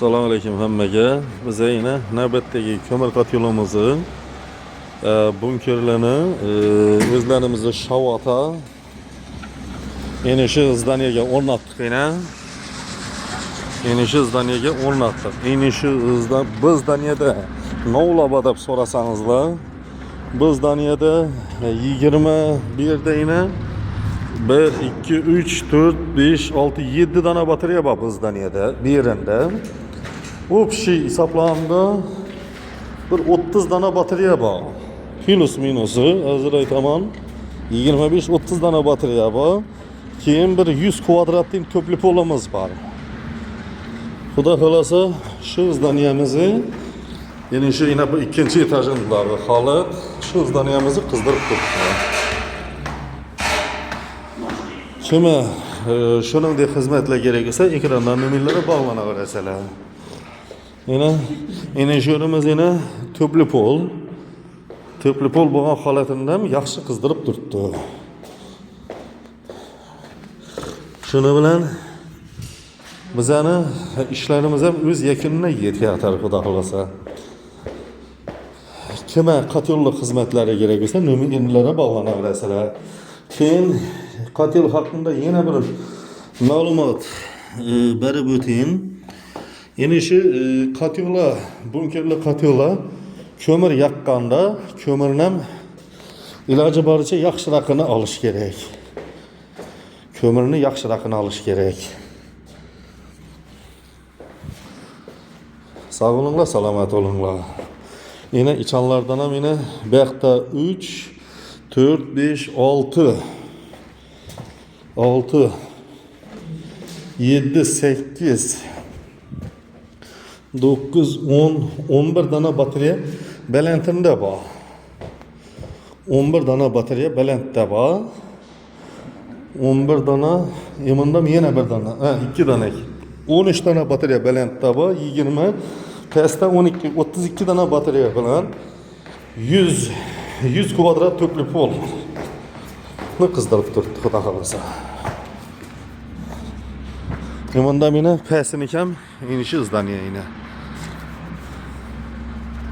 Assalomu alaykum hammaga. Biz yine navbatdagi ko'mir kotyolimizni bunkerlarini o'zlarimizda shavota eni shu zdaniyaga o'rnatdik yana. Eni shu zdaniyaga o'rnatdik. Eni shu biz zdaniyada novlaba deb so'rasangizlar, biz zdaniyada 21 yerda yana 1, 2, 3, 4, 5, 6, 7 dana batarya var bu zdaniyada bir yerinde. Общий hesaplamda bir 30 dana batarya var. Plus minusu hazır aytaman 25-30 dana batarya var. Keyin bir 100 kvadratlik topli polimiz var. Xudo xolasa shu zdaniyamizni, ya'ni shu yana bu ikkinchi etajindagi holat shu zdaniyamizni qizdirib turibdi. Kimi shuningdek xizmatlar kerak bo'lsa, ekrandan nomerlari bog'lanaverasizlar. Yana jo'rimiz yana topli pol bo'lgan holatida ham yaxshi qizdirib turibdi. Shuni bilan bizani ishlarimiz ham o'z yakunina yetyapti, xudo xolasa. Kimga qatorliq xizmatlari kerak bo'lsa, nomerlari bog'lanaverasizlar. Keyin qatyol haqida yana bir ma'lumot berib o'tayım. Yine şu katyolar, bunkerli katyolar kömür yakkanda kömürnem ilacı baricha yaxshiraqini olish kerak. Kömürni yaxshiraqini olish kerak. Sağ olunglar, salomat olunglar. Yine içanlardan ham yine bu yoqda 3, 4, 5, 6 7, 8 9, 10, 11 dana batarya balandida bor. 11 dana batarya balandda bor. 11 dana, yemindam yana bir dana, 2 dana. 13 dana batarya balandda bor. 20, pastda 12, 32 dana batarya bilan 100 kvadrat topli pol. Ne qizdirib turibdi, xudo xolasa. Yemindam yana pastini ham inishi zdaniya yana.